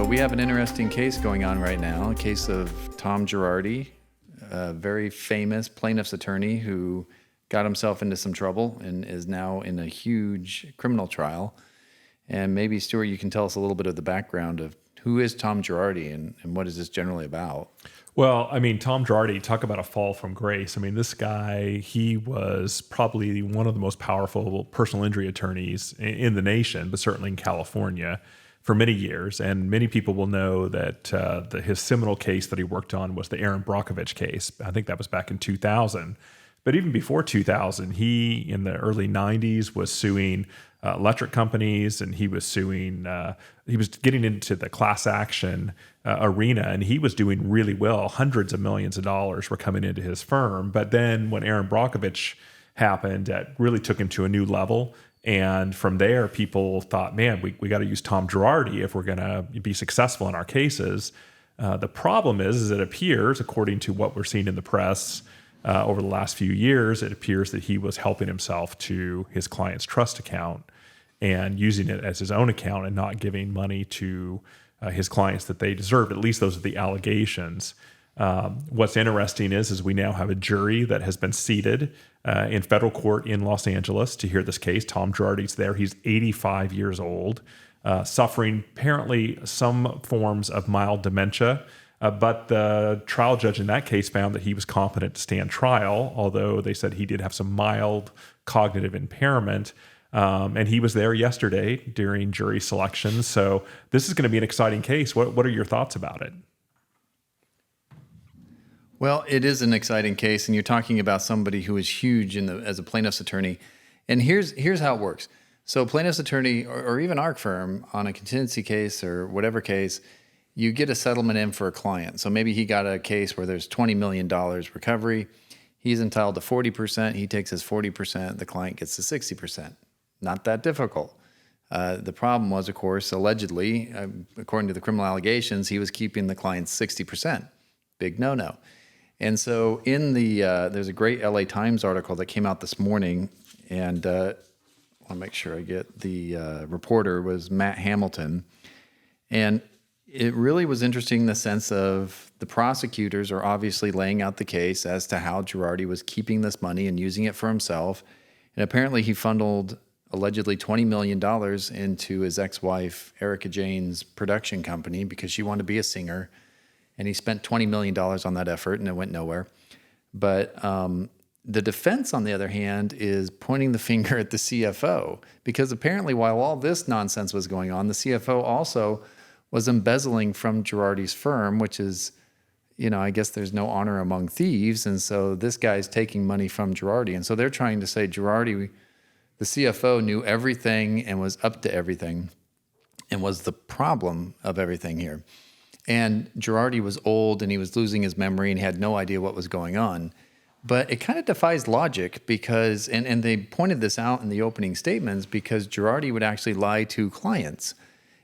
we have an interesting case going on right now, a case of Tom Girardi, a very famous plaintiff's attorney who got himself into some trouble and is now in a huge criminal trial. And maybe, Stuart, you can tell us a little bit of the background of who is Tom Girardi and what is this generally about? Well, I mean, Tom Girardi, talk about a fall from grace. I mean, this guy, he was probably one of the most powerful personal injury attorneys in the nation, but certainly in California for many years. And many people will know that his seminal case that he worked on was the Erin Brokovich case. I think that was back in 2000. But even before 2000, he, in the early 90s, was suing electric companies, and he was suing, he was getting into the class action arena, and he was doing really well. Hundreds of millions of dollars were coming into his firm. But then when Erin Brokovich happened, that really took him to a new level. And from there, people thought, man, we got to use Tom Girardi if we're going to be successful in our cases. The problem is it appears, according to what we're seeing in the press over the last few years, it appears that he was helping himself to his client's trust account and using it as his own account and not giving money to his clients that they deserved. At least those are the allegations. What's interesting is we now have a jury that has been seated in federal court in Los Angeles to hear this case. Tom Girardi's there. He's 85 years old, suffering apparently some forms of mild dementia. But the trial judge in that case found that he was competent to stand trial, although they said he did have some mild cognitive impairment. And he was there yesterday during jury selection. So this is going to be an exciting case. What are your thoughts about it? Well, it is an exciting case, and you're talking about somebody who is huge as a plaintiff's attorney. And here's how it works. So plaintiff's attorney, or even our firm, on a contingency case or whatever case, you get a settlement in for a client. So maybe he got a case where there's $20 million recovery. He's entitled to 40%. He takes his 40%. The client gets the 60%. Not that difficult. The problem was, of course, allegedly, according to the criminal allegations, he was keeping the client's 60%. Big no-no. And so in there's a great LA Times article that came out this morning, and I want to make sure I get the reporter was Matt Hamilton. And it really was interesting in the sense of the prosecutors are obviously laying out the case as to how Girardi was keeping this money and using it for himself. And apparently he funneled allegedly $20 million into his ex-wife, Erica Jane's production company, because she wanted to be a singer. And he spent $20 million on that effort, and it went nowhere. But the defense, on the other hand, is pointing the finger at the CFO, because apparently while all this nonsense was going on, the CFO also was embezzling from Girardi's firm, which is, I guess there's no honor among thieves. And so this guy's taking money from Girardi. And so they're trying to say Girardi, the CFO, knew everything and was up to everything and was the problem of everything here. And Girardi was old and he was losing his memory and he had no idea what was going on. But it kind of defies logic because, and they pointed this out in the opening statements, because Girardi would actually lie to clients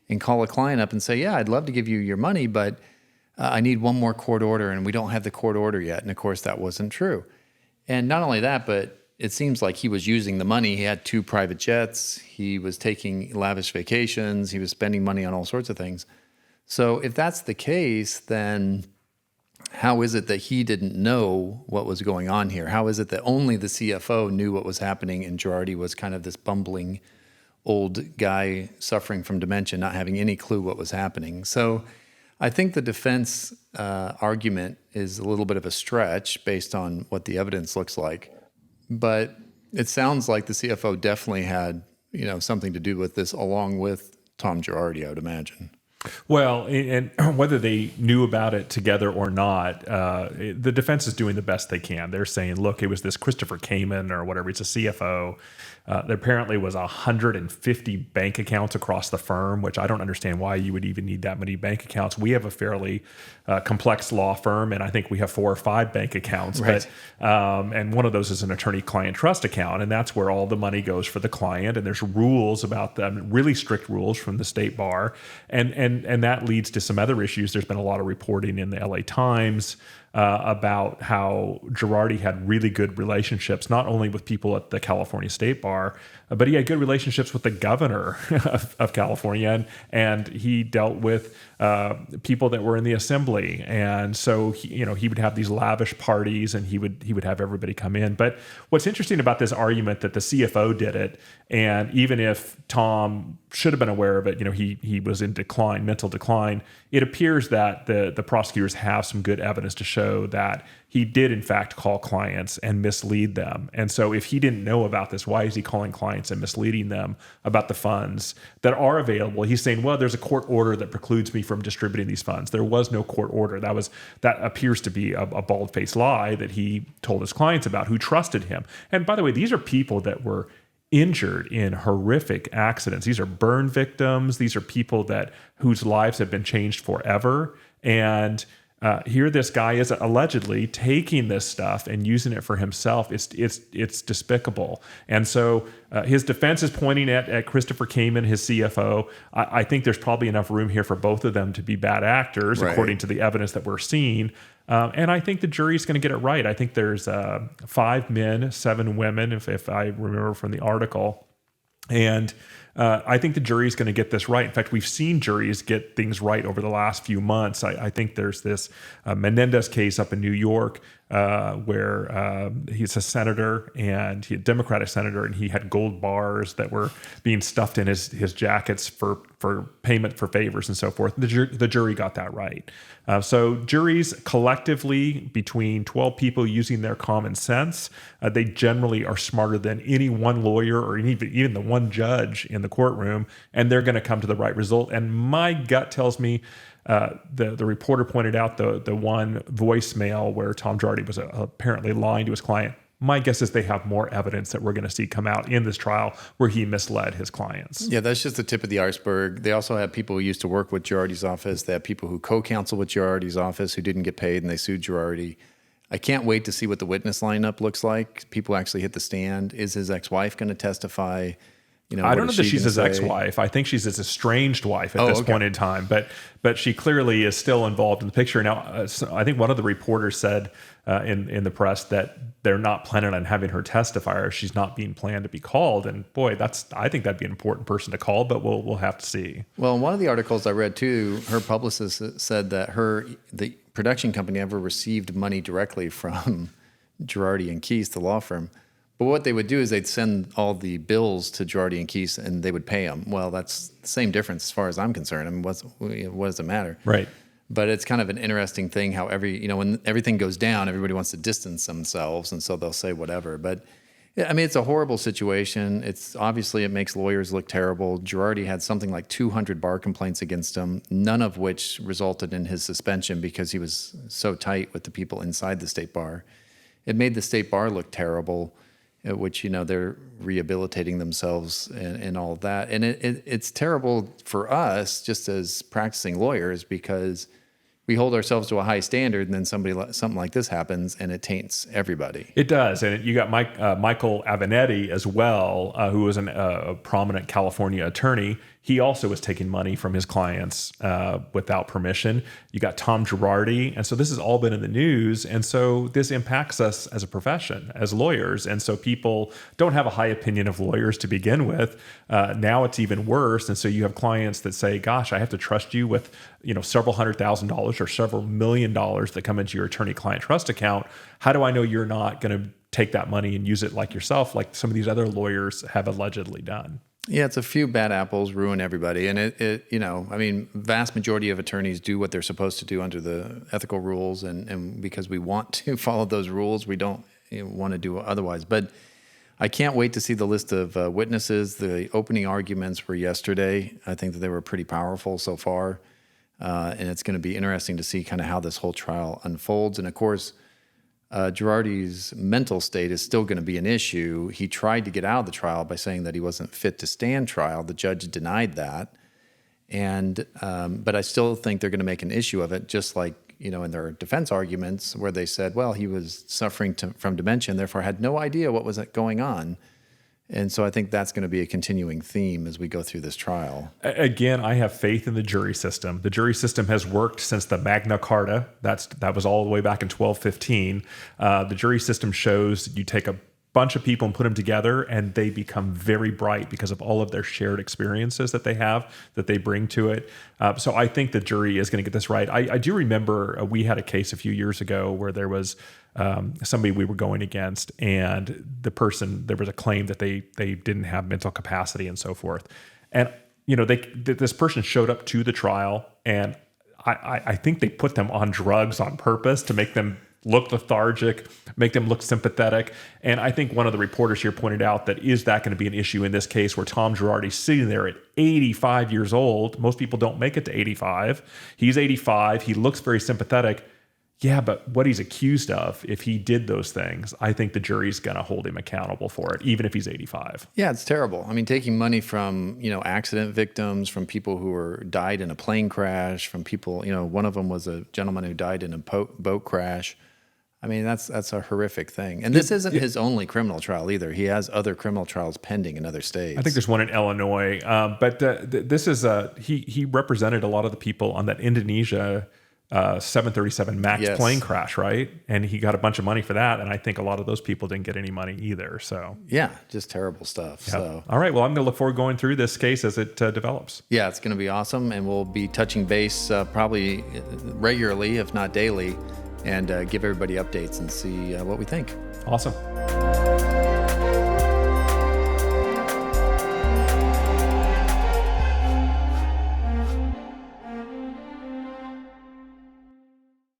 and call a client up and say, yeah, I'd love to give you your money, but I need one more court order and we don't have the court order yet. And of course that wasn't true. And not only that, but it seems like he was using the money. He had 2 private jets. He was taking lavish vacations. He was spending money on all sorts of things. So if that's the case, then how is it that he didn't know what was going on here? How is it that only the CFO knew what was happening and Girardi was kind of this bumbling old guy suffering from dementia, not having any clue what was happening? So I think the defense argument is a little bit of a stretch based on what the evidence looks like. But it sounds like the CFO definitely had, something to do with this, along with Tom Girardi, I would imagine. Well, and whether they knew about it together or not, the defense is doing the best they can. They're saying, look, it was this Christopher Kamen or whatever. It's a CFO. There apparently was 150 bank accounts across the firm, which I don't understand why you would even need that many bank accounts. We have a fairly complex law firm, and I think we have 4 or 5 bank accounts. Right. But, and one of those is an attorney-client trust account, and that's where all the money goes for the client. And there's rules about them, really strict rules from the state bar. And that leads to some other issues. There's been a lot of reporting in the LA Times about how Girardi had really good relationships, not only with people at the California State Bar, but he had good relationships with the governor of California, and he dealt with people that were in the assembly. And so he would have these lavish parties, and he would have everybody come in. But what's interesting about this argument that the CFO did it, and even if Tom should have been aware of it, he was in decline, mental decline. It appears that the prosecutors have some good evidence to show that he did in fact call clients and mislead them. And so if he didn't know about this, why is he calling clients and misleading them about the funds that are available? He's saying, well, there's a court order that precludes me from distributing these funds. There was no court order. That appears to be a bald-faced lie that he told his clients about, who trusted him. And by the way, these are people that were injured in horrific accidents. These are burn victims. These are people whose lives have been changed forever. And here this guy is allegedly taking this stuff and using it for himself. It's despicable. And so his defense is pointing at Christopher Kamen, his CFO. I think there's probably enough room here for both of them to be bad actors, right, according to the evidence that we're seeing. And I think the jury's going to get it right. I think there's 5 men, 7 women, if I remember from the article. And I think the jury's going to get this right. In fact, we've seen juries get things right over the last few months. I think there's this Menendez case up in New York where he's a senator, and he a Democratic senator, and he had gold bars that were being stuffed in his jackets for payment for favors and so forth. The jury got that right. So juries collectively, between 12 people using their common sense, they generally are smarter than any one lawyer or even the one judge in the courtroom, and they're going to come to the right result. And my gut tells me, the reporter pointed out the one voicemail where Tom Girardi was apparently lying to his client. My guess is they have more evidence that we're going to see come out in this trial where he misled his clients. Yeah, that's just the tip of the iceberg. They also have people who used to work with Girardi's office. They have people who co-counsel with Girardi's office who didn't get paid, and they sued Girardi. I can't wait to see what the witness lineup looks like. People actually hit the stand. Is his ex-wife going to testify? I don't know that she's his ex-wife. I think she's his estranged wife at this point in time. But she clearly is still involved in the picture. Now, I think one of the reporters said in the press that they're not planning on having her testify, or she's not being planned to be called. And boy, I think that'd be an important person to call, but we'll have to see. Well, in one of the articles I read too, her publicist said that the production company never received money directly from Girardi and Keese, the law firm. But what they would do is they'd send all the bills to Girardi and Keese, and they would pay them. Well, that's the same difference as far as I'm concerned. I mean, what does it matter? Right. But it's kind of an interesting thing how when everything goes down, everybody wants to distance themselves, and so they'll say whatever. But yeah, I mean, it's a horrible situation. It makes lawyers look terrible. Girardi had something like 200 bar complaints against him, none of which resulted in his suspension because he was so tight with the people inside the state bar. It made the state bar look terrible, which, they're rehabilitating themselves and all of that. And it's terrible for us just as practicing lawyers because we hold ourselves to a high standard, and then something like this happens, and it taints everybody. It does, and you got Michael Avenatti as well, who was a prominent California attorney. He also was taking money from his clients without permission. You got Tom Girardi, and so this has all been in the news, and so this impacts us as a profession, as lawyers, and so people don't have a high opinion of lawyers to begin with. Now it's even worse, and so you have clients that say, "Gosh, I have to trust you with several $100,000 or several $1 million that come into your attorney-client trust account. How do I know you're not going to take that money and use it like yourself, like some of these other lawyers have allegedly done?" Yeah, it's a few bad apples ruin everybody. And vast majority of attorneys do what they're supposed to do under the ethical rules. And because we want to follow those rules, we don't want to do otherwise. But I can't wait to see the list of witnesses. The opening arguments were yesterday. I think that they were pretty powerful so far. And it's going to be interesting to see kind of how this whole trial unfolds. And of course, Girardi's mental state is still going to be an issue. He tried to get out of the trial by saying that he wasn't fit to stand trial. The judge denied that. But I still think they're going to make an issue of it, just like, in their defense arguments where they said, well, he was suffering from dementia and therefore had no idea what was going on. And so I think that's going to be a continuing theme as we go through this trial. Again, I have faith in the jury system. The jury system has worked since the Magna Carta. That was all the way back in 1215. The jury system shows you take a bunch of people and put them together, and they become very bright because of all of their shared experiences that they have, that they bring to it. So I think the jury is going to get this right. I do remember we had a case a few years ago where there was somebody we were going against, and there was a claim that they didn't have mental capacity and so forth. And this person showed up to the trial, and I think they put them on drugs on purpose to make them look lethargic, make them look sympathetic. And I think one of the reporters here pointed out that is that going to be an issue in this case where Tom Girardi's sitting there at 85 years old. Most people don't make it to 85. He's 85. He looks very sympathetic. Yeah, but what he's accused of, if he did those things, I think the jury's going to hold him accountable for it, even if he's 85. Yeah, it's terrible. I mean, taking money from, accident victims, from people who died in a plane crash, from people, one of them was a gentleman who died in a boat crash. I mean, that's a horrific thing. And this isn't his only criminal trial either. He has other criminal trials pending in other states. I think there's one in Illinois. But this is he represented a lot of the people on that Indonesia 737 MAX plane crash, right? And he got a bunch of money for that. And I think a lot of those people didn't get any money either. So yeah, just terrible stuff. Yeah. So all right, well, I'm going to look forward to going through this case as it develops. Yeah, it's going to be awesome. And we'll be touching base probably regularly, if not daily, and give everybody updates and see what we think. Awesome.